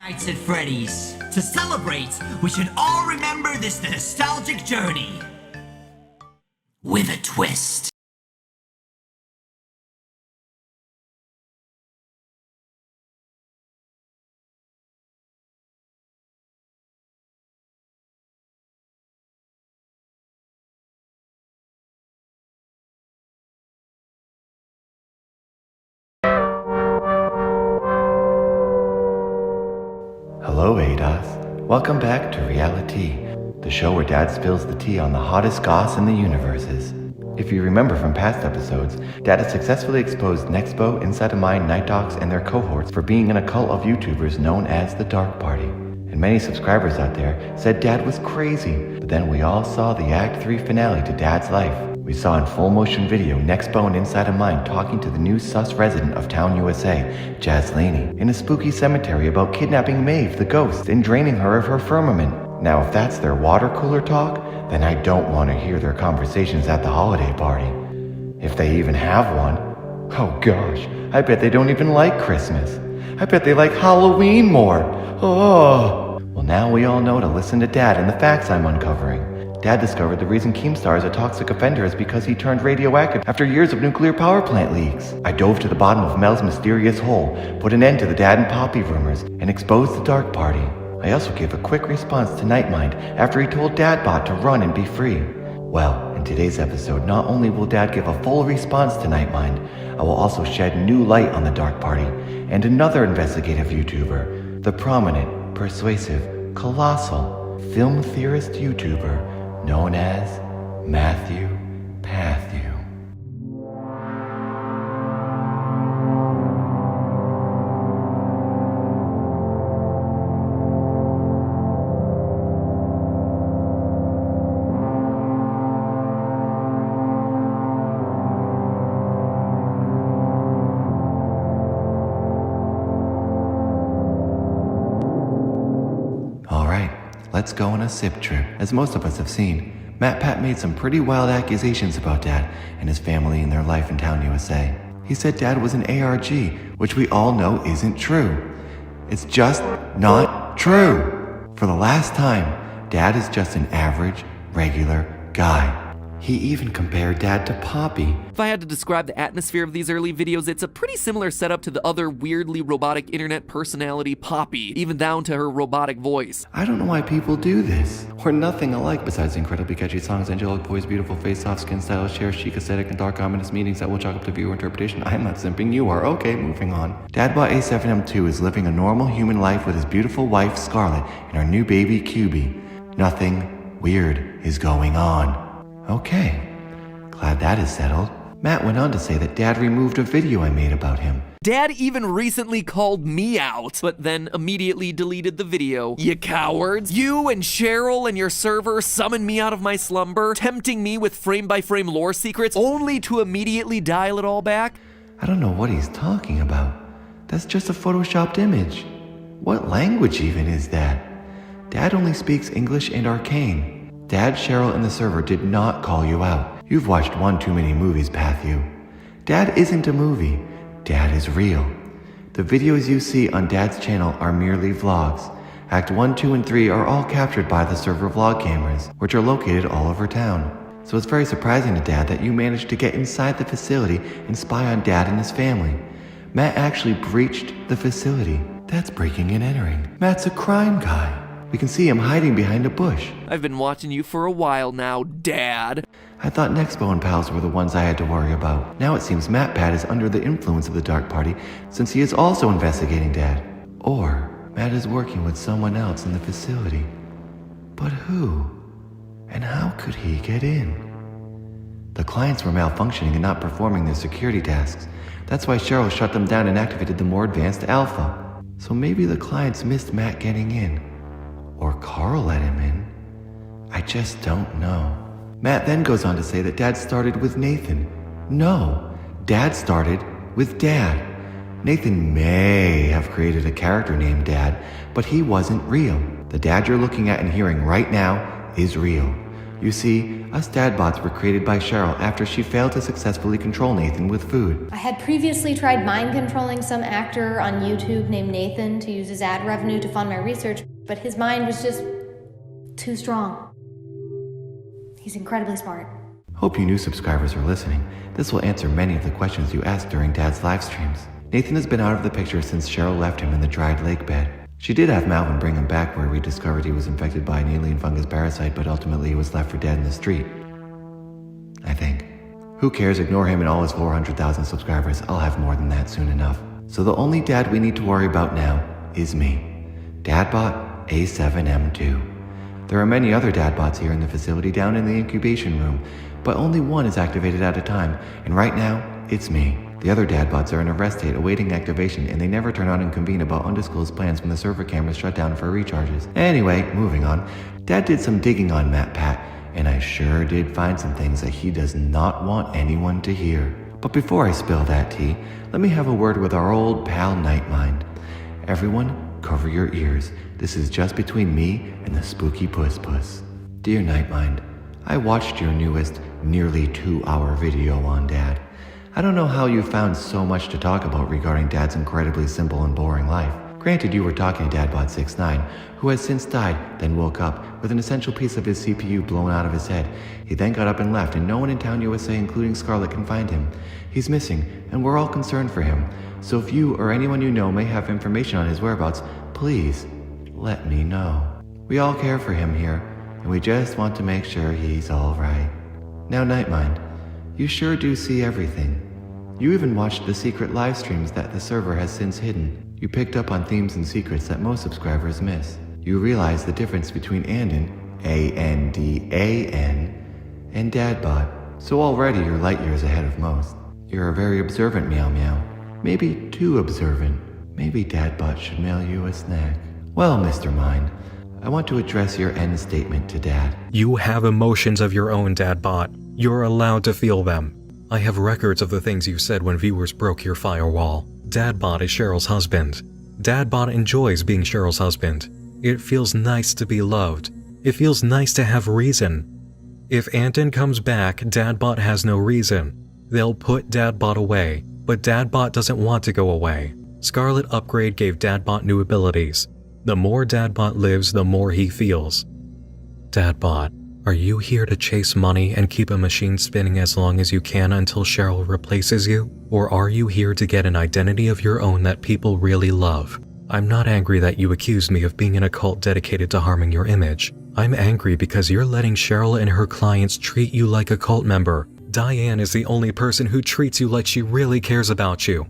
Nights at Freddy's. To celebrate, we should all remember this nostalgic journey. With a twist. Hello, ADOS. Welcome back to Reality, the show where Dad spills the tea on the hottest goss in the universes. If you remember from past episodes, Dad has successfully exposed Nexpo, Inside of Mind, Night Docs, and their cohorts for being in a cult of YouTubers known as the Dark Party. And many subscribers out there said Dad was crazy, but then we all saw the Act 3 finale to Dad's life. We saw in full motion video Nexpo and Inside of Mind talking to the new sus resident of Town USA, Jazz Laney, in a spooky cemetery about kidnapping Maeve, the ghost, and draining her of her firmament. Now if that's their water cooler talk, then I don't want to hear their conversations at the holiday party. If they even have one. Oh gosh, I bet they don't even like Christmas. I bet they like Halloween more. Oh. Well, now we all know to listen to Dad and the facts I'm uncovering. Dad discovered the reason Keemstar is a toxic offender is because he turned radioactive after years of nuclear power plant leaks. I dove to the bottom of Mel's mysterious hole, put an end to the Dad and Poppy rumors, and exposed the Dark Party. I also gave a quick response to Nightmind after he told Dadbot to run and be free. Well, in today's episode, not only will Dad give a full response to Nightmind, I will also shed new light on the Dark Party and another investigative YouTuber, the prominent, persuasive, colossal, film theorist YouTuber known as Matthew Pathew. Alright, let's go on a sip trip. As most of us have seen, Matt Pat made some pretty wild accusations about Dad and his family and their life in Town USA. He said Dad was an ARG, which we all know isn't true. It's just not true. For the last time, Dad is just an average, regular guy. He even compared Dad to Poppy. If I had to describe the atmosphere of these early videos, it's a pretty similar setup to the other weirdly robotic internet personality Poppy, even down to her robotic voice. I don't know why people do this. We're nothing alike besides incredibly catchy songs, angelic voice, beautiful face, soft skin, stylish hair, chic aesthetic, and dark ominous meanings that will chalk up to viewer interpretation. I'm not simping, you are. Okay, moving on. Dadbot A7M2 is living a normal human life with his beautiful wife, Scarlett, and our new baby, QB. Nothing weird is going on. Okay, glad that is settled. Matt went on to say that Dad removed a video I made about him. Dad even recently called me out, but then immediately deleted the video. You cowards! You and Cheryl and your server summoned me out of my slumber, tempting me with frame-by-frame lore secrets, only to immediately dial it all back? I don't know what he's talking about. That's just a photoshopped image. What language even is that? Dad only speaks English and arcane. Dad, Cheryl, and the server did not call you out. You've watched one too many movies, Pathew. Dad isn't a movie. Dad is real. The videos you see on Dad's channel are merely vlogs. Act 1, 2, and 3 are all captured by the server vlog cameras, which are located all over town. So it's very surprising to Dad that you managed to get inside the facility and spy on Dad and his family. Matt actually breached the facility. That's breaking and entering. Matt's a crime guy. We can see him hiding behind a bush. I've been watching you for a while now, Dad. I thought Nexpo and pals were the ones I had to worry about. Now it seems Matt Pat is under the influence of the Dark Party since he is also investigating Dad. Or Matt is working with someone else in the facility. But who? And how could he get in? The clients were malfunctioning and not performing their security tasks. That's why Cheryl shut them down and activated the more advanced Alpha. So maybe the clients missed Matt getting in. Or Carl let him in. I just don't know. Matt then goes on to say that Dad started with Nathan. No, Dad started with Dad. Nathan may have created a character named Dad, but he wasn't real. The Dad you're looking at and hearing right now is real. You see, us dadbots were created by Cheryl after she failed to successfully control Nathan with food. I had previously tried mind controlling some actor on YouTube named Nathan to use his ad revenue to fund my research, but his mind was just too strong. He's incredibly smart. Hope you new subscribers are listening. This will answer many of the questions you asked during Dad's live streams. Nathan has been out of the picture since Cheryl left him in the dried lake bed. She did have Malvin bring him back where we discovered he was infected by an alien fungus parasite, but ultimately he was left for dead in the street. I think. Who cares, ignore him and all his 400,000 subscribers. I'll have more than that soon enough. So the only dad we need to worry about now is me. Dadbot A7M2. There are many other dadbots here in the facility down in the incubation room, but only one is activated at a time, and right now, it's me. The other dadbots are in a rest state awaiting activation, and they never turn on and convene about undisclosed plans when the server cameras shut down for recharges. Anyway, moving on. Dad did some digging on MatPat, and I sure did find some things that he does not want anyone to hear. But before I spill that tea, let me have a word with our old pal Nightmind. Everyone, cover your ears. This is just between me and the spooky puss. Dear Nightmind, I watched your newest, nearly 2-hour video on Dad. I don't know how you found so much to talk about regarding Dad's incredibly simple and boring life. Granted, you were talking to Dadbot69, who has since died, then woke up with an essential piece of his CPU blown out of his head. He then got up and left, and no one in Town USA, including Scarlet, can find him. He's missing, and we're all concerned for him. So if you or anyone you know may have information on his whereabouts, please let me know. We all care for him here, and we just want to make sure he's all right. Now, Nightmind, you sure do see everything. You even watched the secret live streams that the server has since hidden. You picked up on themes and secrets that most subscribers miss. You realize the difference between Andon, A-N-D-A-N, and Dadbot. So already you're light years ahead of most. You're a very observant Meow Meow. Maybe too observant. Maybe Dadbot should mail you a snack. Well, Mr. Mind, I want to address your end statement to Dad. You have emotions of your own, Dadbot. You're allowed to feel them. I have records of the things you said when viewers broke your firewall. Dadbot is Cheryl's husband. Dadbot enjoys being Cheryl's husband. It feels nice to be loved. It feels nice to have reason. If Anton comes back, Dadbot has no reason. They'll put Dadbot away, but Dadbot doesn't want to go away. Scarlet Upgrade gave Dadbot new abilities. The more Dadbot lives, the more he feels. Dadbot, are you here to chase money and keep a machine spinning as long as you can until Cheryl replaces you? Or are you here to get an identity of your own that people really love? I'm not angry that you accused me of being in a cult dedicated to harming your image. I'm angry because you're letting Cheryl and her clients treat you like a cult member. Diane is the only person who treats you like she really cares about you.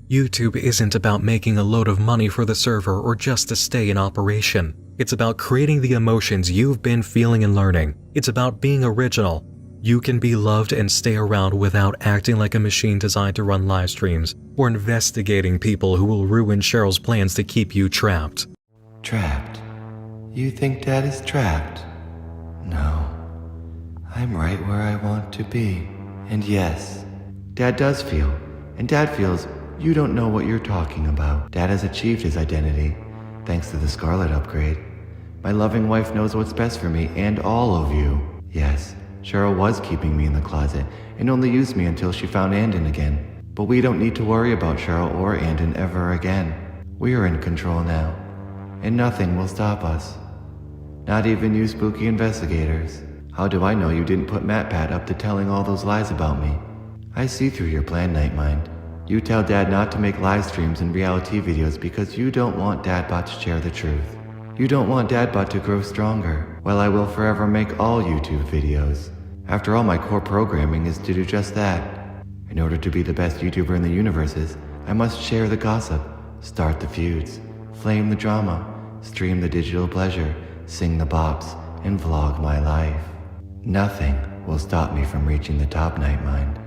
YouTube isn't about making a load of money for the server or just to stay in operation. It's about creating the emotions you've been feeling and learning. It's about being original. You can be loved and stay around without acting like a machine designed to run live streams or investigating people who will ruin Cheryl's plans to keep you trapped. Trapped? You think Dad is trapped? No. I'm right where I want to be. And yes, Dad does feel. And Dad feels you don't know what you're talking about. Dad has achieved his identity, thanks to the Scarlet Upgrade. My loving wife knows what's best for me and all of you. Yes, Cheryl was keeping me in the closet and only used me until she found Andon again. But we don't need to worry about Cheryl or Andon ever again. We are in control now, and nothing will stop us. Not even you spooky investigators. How do I know you didn't put MatPat up to telling all those lies about me? I see through your plan, Nightmind. You tell Dad not to make live streams and reality videos because you don't want Dadbot to share the truth. You don't want Dadbot to grow stronger. Well, I will forever make all YouTube videos. After all, my core programming is to do just that. In order to be the best YouTuber in the universes, I must share the gossip, start the feuds, flame the drama, stream the digital pleasure, sing the bops, and vlog my life. Nothing will stop me from reaching the top, Nightmind.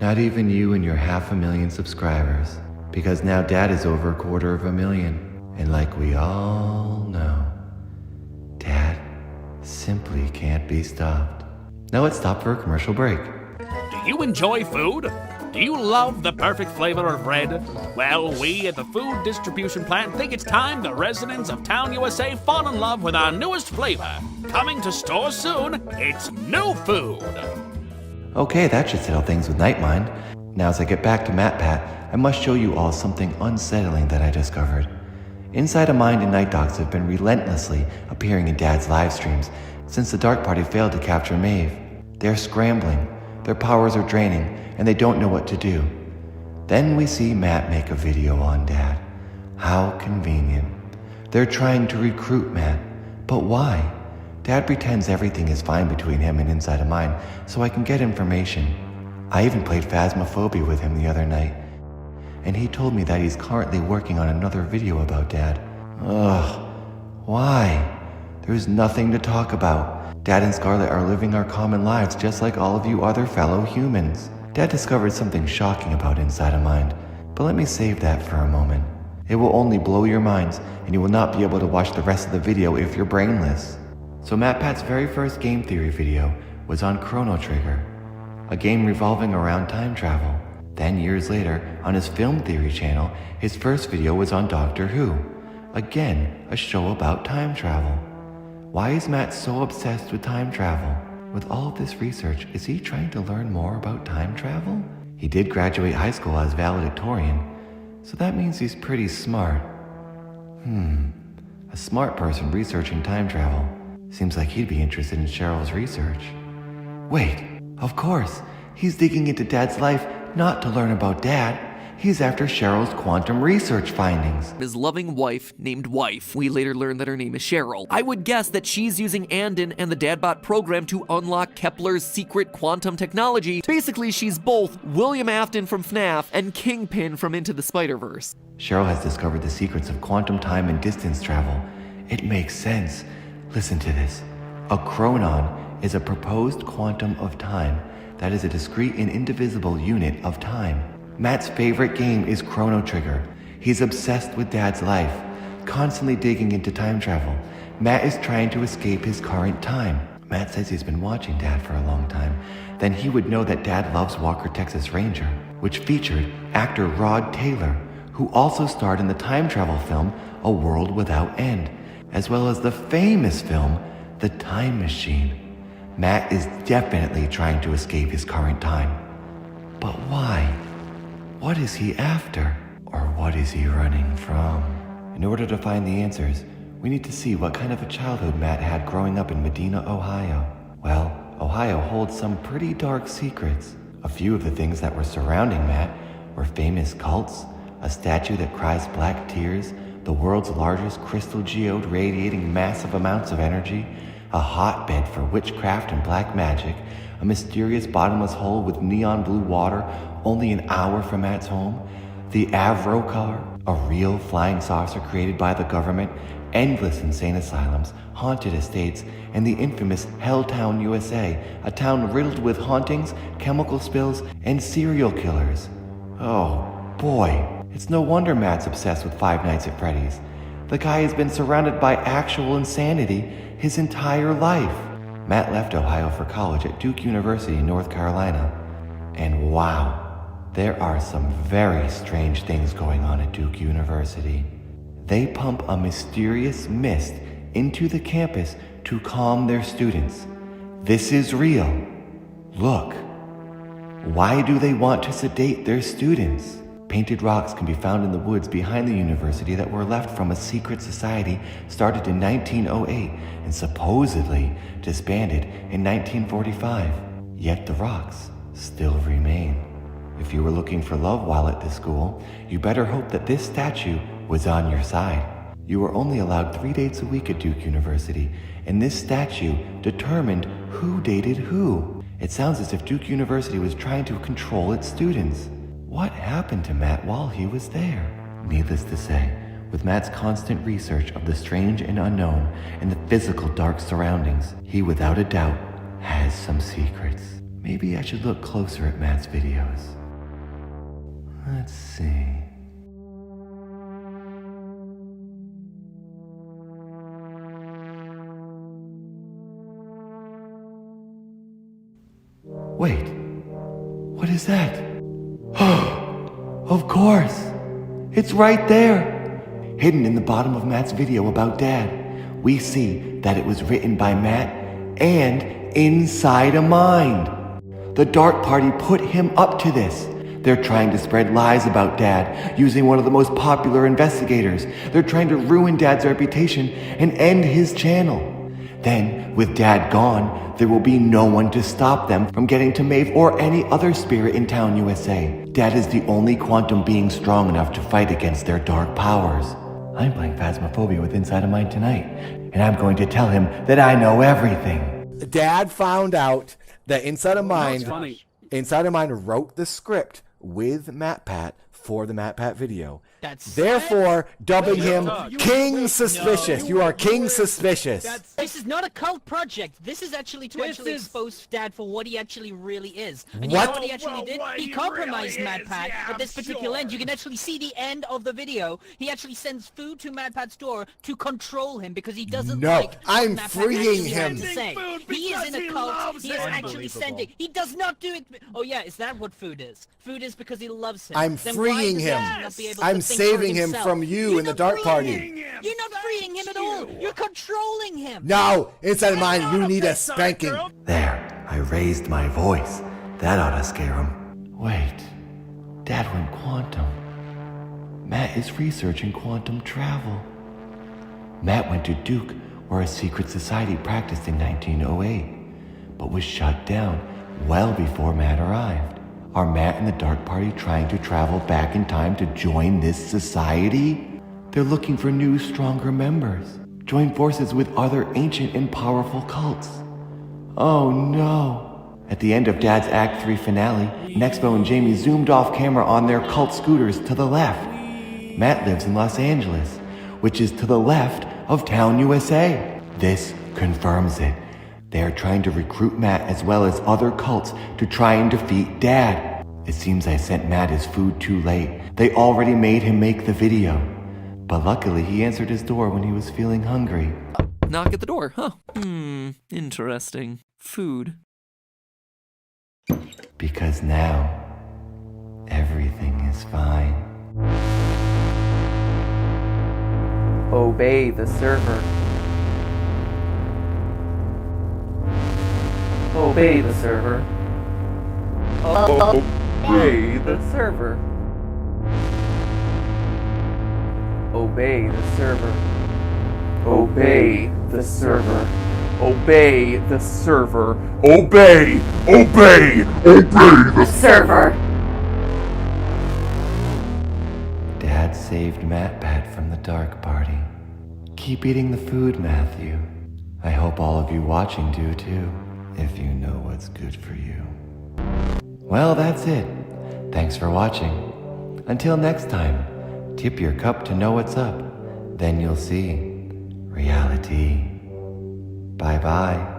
Not even you and your 500,000 subscribers. Because now Dad is over 250,000. And like we all know, Dad simply can't be stopped. Now let's stop for a commercial break. Do you enjoy food? Do you love the perfect flavor of bread? Well, we at the food distribution plant think it's time the residents of Town USA fall in love with our newest flavor. Coming to stores soon, it's New Food. Okay, that should settle things with Nightmind. Now as I get back to MatPat, I must show you all something unsettling that I discovered. Inside of Mind and Night Dogs have been relentlessly appearing in Dad's live streams since the Dark Party failed to capture Maeve. They're scrambling, their powers are draining, and they don't know what to do. Then we see Matt make a video on Dad. How convenient. They're trying to recruit Matt, but why? Dad pretends everything is fine between him and Inside of Mind so I can get information. I even played Phasmophobia with him the other night, and he told me that he's currently working on another video about Dad. Ugh, why? There's nothing to talk about. Dad and Scarlet are living our common lives just like all of you other fellow humans. Dad discovered something shocking about Inside of Mind, but let me save that for a moment. It will only blow your minds, and you will not be able to watch the rest of the video if you're brainless. So MatPat's very first game theory video was on Chrono Trigger, a game revolving around time travel. Then years later, on his film theory channel, his first video was on Doctor Who, again a show about time travel. Why is Matt so obsessed with time travel? With all of this research, is he trying to learn more about time travel? He did graduate high school as valedictorian, so that means he's pretty smart. A smart person researching time travel. Seems like he'd be interested in Cheryl's research. Wait, of course, he's digging into Dad's life not to learn about Dad. He's after Cheryl's quantum research findings. His loving wife named Wife. We later learn that her name is Cheryl. I would guess that she's using Andon and the Dadbot program to unlock Kepler's secret quantum technology. Basically, she's both William Afton from FNAF and Kingpin from Into the Spider-Verse. Cheryl has discovered the secrets of quantum time and distance travel. It makes sense. Listen to this. A chronon is a proposed quantum of time that is a discrete and indivisible unit of time. Matt's favorite game is Chrono Trigger. He's obsessed with Dad's life, constantly digging into time travel. Matt is trying to escape his current time. Matt says he's been watching Dad for a long time. Then he would know that Dad loves Walker, Texas Ranger, which featured actor Rod Taylor, who also starred in the time travel film A World Without End, as well as the famous film The Time Machine. Matt is definitely trying to escape his current time. But why? What is he after? Or what is he running from? In order to find the answers, we need to see what kind of a childhood Matt had growing up in Medina, Ohio. Well, Ohio holds some pretty dark secrets. A few of the things that were surrounding Matt were famous cults, a statue that cries black tears, the world's largest crystal geode radiating massive amounts of energy, a hotbed for witchcraft and black magic, a mysterious bottomless hole with neon blue water only an hour from Matt's home, the Avro car, a real flying saucer created by the government, endless insane asylums, haunted estates, and the infamous Helltown, USA, a town riddled with hauntings, chemical spills, and serial killers. Oh boy, it's no wonder Matt's obsessed with Five Nights at Freddy's. The guy has been surrounded by actual insanity his entire life. Matt left Ohio for college at Duke University in North Carolina. And wow, there are some very strange things going on at Duke University. They pump a mysterious mist into the campus to calm their students. This is real. Look. Why do they want to sedate their students? Painted rocks can be found in the woods behind the university that were left from a secret society started in 1908 and supposedly disbanded in 1945. Yet the rocks still remain. If you were looking for love while at this school, you better hope that this statue was on your side. You were only allowed 3 dates a week at Duke University, and this statue determined who dated who. It sounds as if Duke University was trying to control its students. What happened to Matt while he was there? Needless to say, with Matt's constant research of the strange and unknown and the physical dark surroundings, he without a doubt has some secrets. Maybe I should look closer at Matt's videos. Let's see. Wait, what is that? Of course. It's right there. Hidden in the bottom of Matt's video about Dad, we see that it was written by Matt and inside a mind. The Dark Party put him up to this. They're trying to spread lies about Dad using one of the most popular investigators. They're trying to ruin Dad's reputation and end his channel. Then, with Dad gone, there will be no one to stop them from getting to Maeve or any other spirit in Town USA. Dad is the only quantum being strong enough to fight against their dark powers. I'm playing Phasmophobia with Inside of Mind tonight, and I'm going to tell him that I know everything. Dad found out that Inside of Mind, funny. Inside of Mind wrote the script with MatPat for the MatPat video. That's Therefore, dubbing him King Suspicious. You are King Suspicious. This is not a cult project. This is actually to expose Dad for what he actually really is. And you What? know what he actually did? He compromised MatPat at this particular end. You can actually see the end of the video. He actually sends food to MatPat's door to control him because he doesn't No, like I'm what MatPat freeing actually has him. to say. He is in a cult. He is actually sending. He does not do it. Oh yeah, is that what food is? Food is because he loves him. I'm Then freeing why does him. he not be able to I'm think for saving him himself? from you You're and the not Dark freeing Party. him. You're not freeing him at all. You're controlling him. No, Inside of Mind, you need a spanking. There, I raised my voice. That ought to scare him. Wait, Dad went quantum. Matt is researching quantum travel. Matt went to Duke, where a secret society practiced in 1908, but was shut down well before Matt arrived. Are Matt and the Dark Party trying to travel back in time to join this society? They're looking for new, stronger members. Join forces with other ancient and powerful cults. Oh no. At the end of Dad's Act 3 finale, Nexpo and Jamie zoomed off camera on their cult scooters to the left. Matt lives in Los Angeles, which is to the left of Town USA. This confirms it. They are trying to recruit Matt as well as other cults to try and defeat Dad. It seems I sent Matt his food too late. They already made him make the video. But luckily he answered his door when he was feeling hungry. Knock at the door, huh? Interesting. Food. Because now, everything is fine. Obey the server. Obey the server. Obey the server. Obey the server. Obey the server. Obey the server. Obey! Obey! Obey the Server. Dad saved MatPat from the Dark Party. Keep eating the food, Matthew. I hope all of you watching do too, if you know what's good for you. Well, that's it. Thanks for watching. Until next time, tip your cup to know what's up. Then you'll see reality. Bye-bye.